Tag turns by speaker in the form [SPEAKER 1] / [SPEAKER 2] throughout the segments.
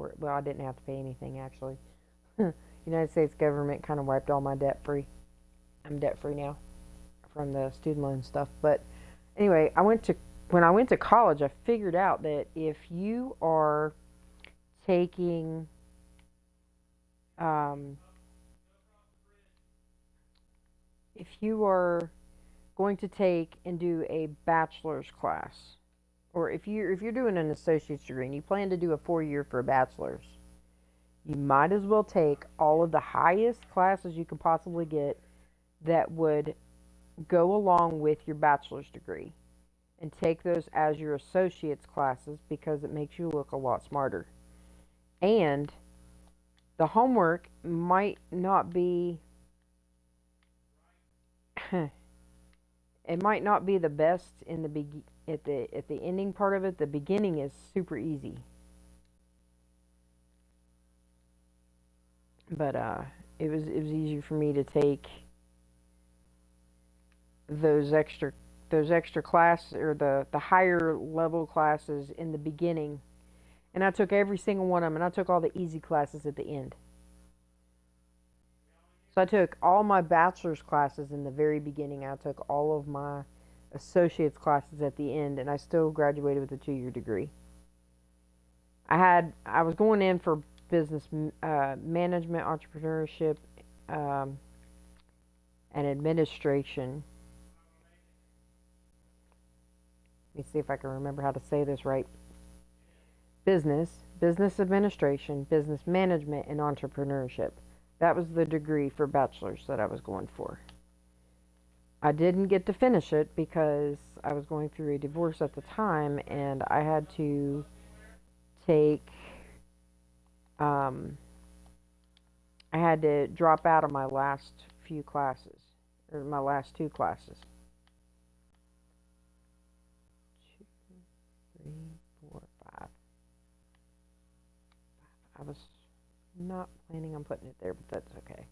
[SPEAKER 1] for it. Well, I didn't have to pay anything actually. United States government kind of wiped all my debt free. I'm debt free now from the student loan stuff. But anyway, when I went to college, I figured out that taking um, if you are going to take and do a bachelor's class, or if you're doing an associate's degree and you plan to do a 4 year for a bachelor's, you might as well take all of the highest classes you could possibly get that would go along with your bachelor's degree and take those as your associate's classes because it makes you look a lot smarter. And the homework might not be it might not be the best in the at the ending part of it. The beginning is super easy. But it was easier for me to take those extra class or the higher level classes in the beginning, and I took every single one of them, and I took all the easy classes at the end. So I took all my bachelor's classes in the very beginning. I took all of my associate's classes at the end, and I still graduated with a 2 year degree. I was going in for business management, entrepreneurship, um, and administration. Let me see if I can remember how to say this right. Business administration, business management, and entrepreneurship. That was the degree for bachelor's that I was going for. I didn't get to finish it because I was going through a divorce at the time, and I had to take, um, I had to drop out of my last few classes, or my last two classes. Two, three, four, five. I was not planning on putting it there, but that's okay.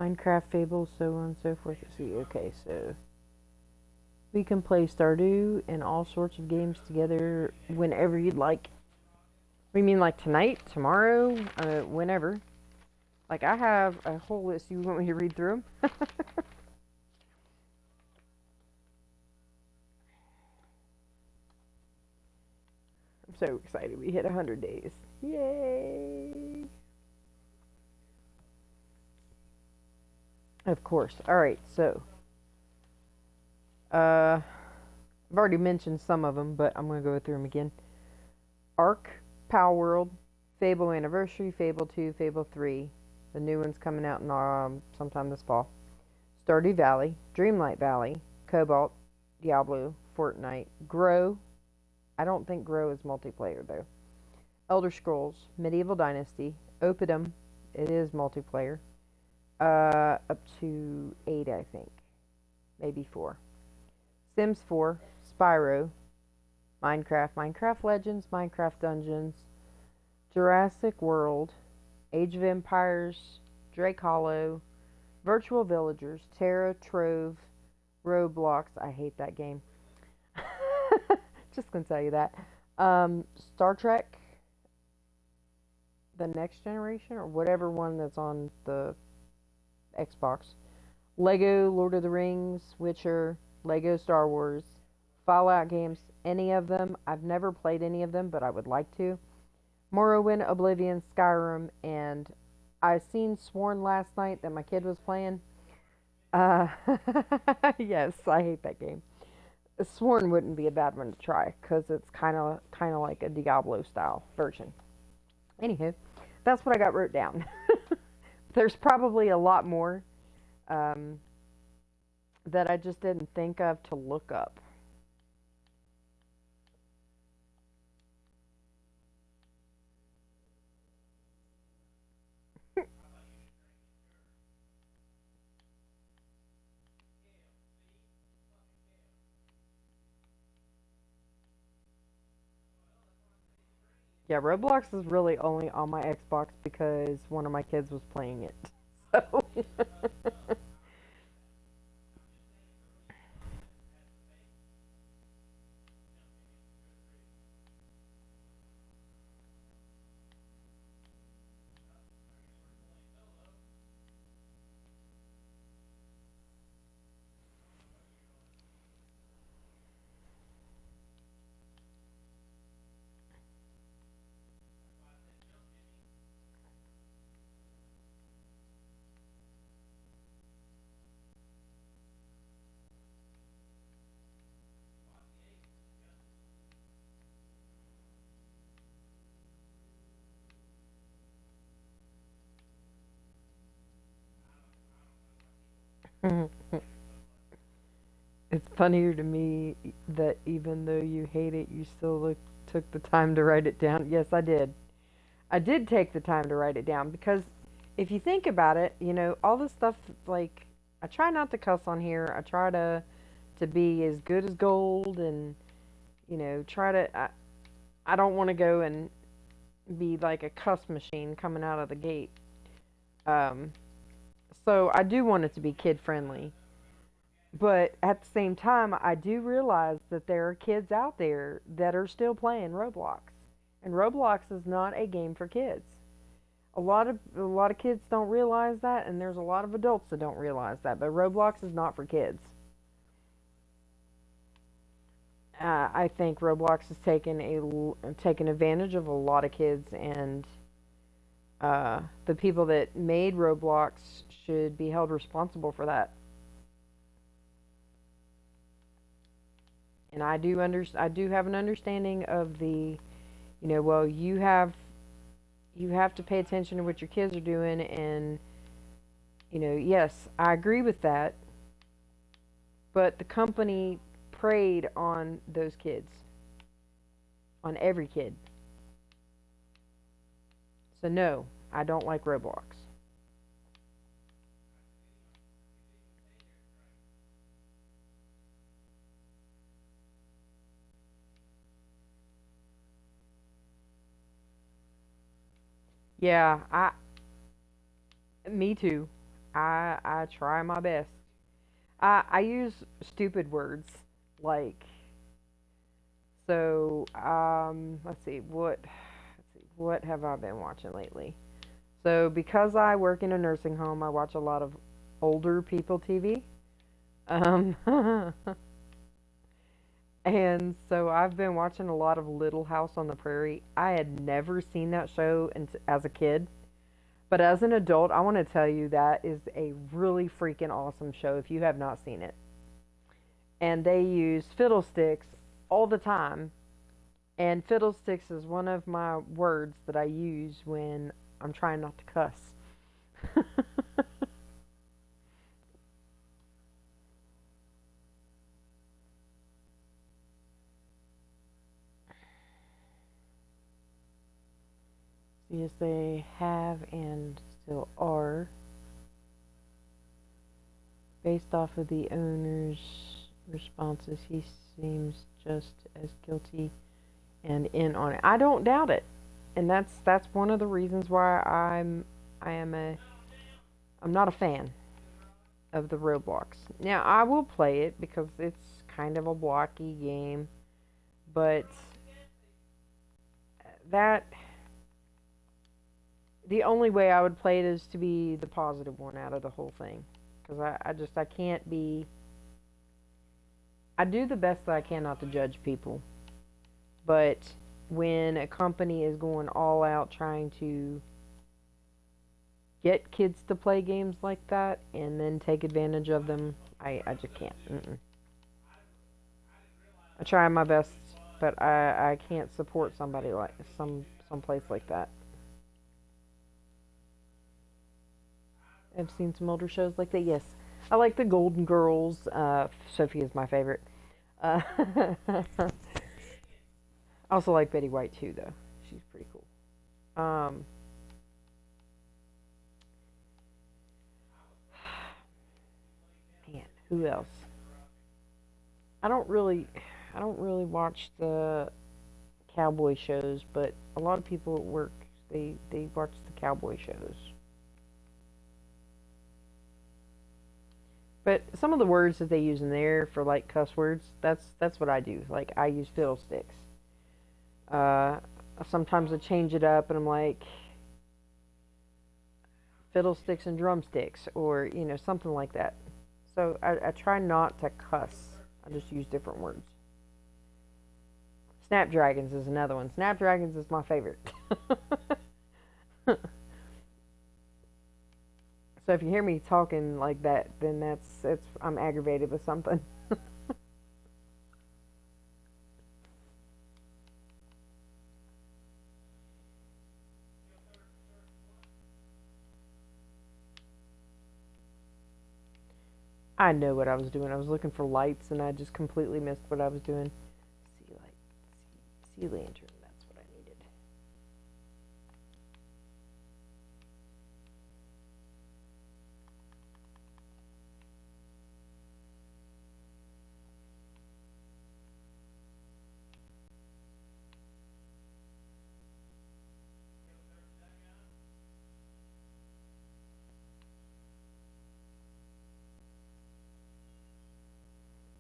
[SPEAKER 1] Minecraft, Fable, so on and so forth. See, okay, so we can play Stardew and all sorts of games together whenever you'd like. We mean like tonight, tomorrow, whenever. Like I have a whole list. You want me to read through them? I'm so excited. We hit 100 days. Yay! Of course. All right, so I've already mentioned some of them, but I'm gonna go through them again. Ark, Power World, Fable Anniversary, Fable 2, Fable 3. The new one's coming out in sometime this fall. Stardew Valley, Dreamlight Valley, Cobalt, Diablo, Fortnite, Grow. I don't think Grow is multiplayer though. Elder Scrolls, Medieval Dynasty, Opidum. It is multiplayer. Up to 8, I think. Maybe 4. Sims 4, Spyro, Minecraft, Minecraft Legends, Minecraft Dungeons, Jurassic World, Age of Empires, Drake Hollow, Virtual Villagers, Terra, Trove, Roblox. I hate that game. Just gonna tell you that. Star Trek, the next generation or whatever one that's on the Xbox. Lego Lord of the Rings, Witcher, Lego Star Wars, Fallout games, any of them. I've never played any of them, but I would like to. Morrowind, Oblivion, Skyrim, and I seen Sworn last night that my kid was playing. Uh, yes, I hate that game. Sworn wouldn't be a bad one to try because it's kind of like a Diablo style version. Anywho, that's what I got wrote down. There's probably a lot more um, that I just didn't think of to look up. Yeah, Roblox is really only on my Xbox because one of my kids was playing it. So, it's funnier to me that even though you hate it, you still took the time to write it down. Yes, I did. I did take the time to write it down because if you think about it, all this stuff like I try not to cuss on here. I try to be as good as gold and try to I don't want to go and be like a cuss machine coming out of the gate. Um so I do want it to be kid friendly. But at the same time, I do realize that there are kids out there that are still playing Roblox. And Roblox is not a game for kids. A lot of kids don't realize that, and there's a lot of adults that don't realize that. But Roblox is not for kids. I think Roblox has taken advantage of a lot of kids, and the people that made Roblox should be held responsible for that. And I do have an understanding of well, you have to pay attention to what your kids are doing, and yes, I agree with that, but the company preyed on those kids, on every kid. So no, I don't like Roblox. Yeah, I me too. I try my best. I use stupid words like let's see what have I been watching lately? So because I work in a nursing home, I watch a lot of older people TV. Um and so I've been watching a lot of Little House on the Prairie. I had never seen that show as a kid, but as an adult, I want to tell you that is a really freaking awesome show if you have not seen it. And they use fiddlesticks all the time. And fiddlesticks is one of my words that I use when I'm trying not to cuss. Yes, they have and still are, based off of the owner's responses. He seems just as guilty and in on it. I don't doubt it, and that's one of the reasons why I am a I'm not a fan of the Roblox. Now I will play it because it's kind of a blocky game, but that The only way I would play it is to be the positive one out of the whole thing. Because I can't be. I do the best that I can not to judge people. But when a company is going all out trying to get kids to play games like that and then take advantage of them, I just can't. Mm-mm. I try my best, but I can't support somebody like some place like that. I've seen some older shows like that. Yes, I like the Golden Girls. Sophie is my favorite. Uh, I also like Betty White too, though. She's pretty cool. Um, Man, who else? I don't really, I don't really watch the cowboy shows, but a lot of people at work they watch the cowboy shows. But some of the words that they use in there for like cuss words, that's what I do. Like I use fiddlesticks. Uh, Sometimes I change it up, and I'm like fiddlesticks and drumsticks, or something like that. So I try not to cuss. I just use different words. Snapdragons is another one. Snapdragons is my favorite. So if you hear me talking like that, then that's it's I'm aggravated with something. I know what I was doing. I was looking for lights, and I just completely missed what I was doing. Sea light, sea lantern. That's what I needed.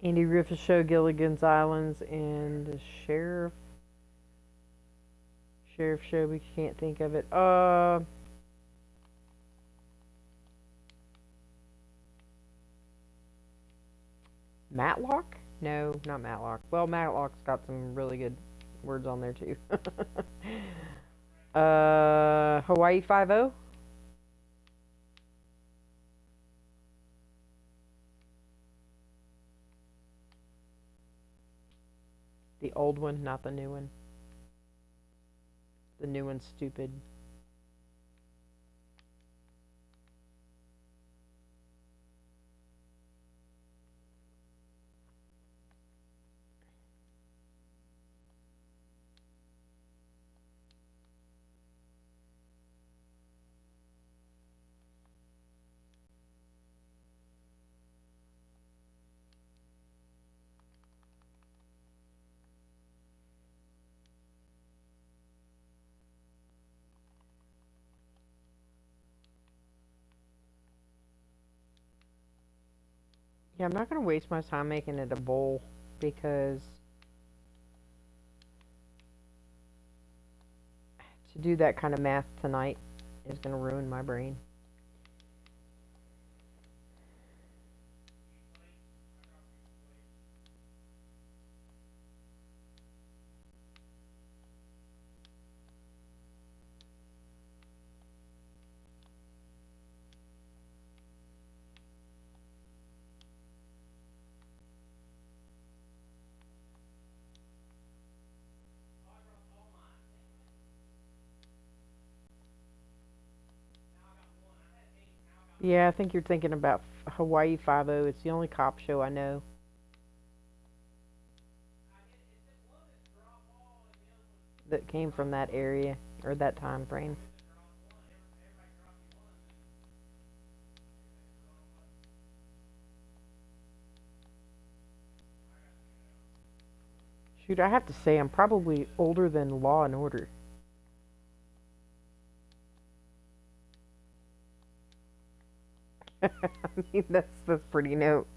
[SPEAKER 1] Andy Griffith Show, Gilligan's Islands, and the Sheriff Show. We can't think of it. Matlock? No, not Matlock. Well, Matlock's got some really good words on there too. Hawaii Five O, the old one, not the new one. The new one's stupid. Yeah, I'm not gonna waste my time making it a bowl because to do that kind of math tonight is gonna ruin my brain. Yeah, I think you're thinking about Hawaii Five O. It's the only cop show I know that came from that area or that time frame. Shoot, I have to say I'm probably older than Law and Order. I mean, that's pretty note.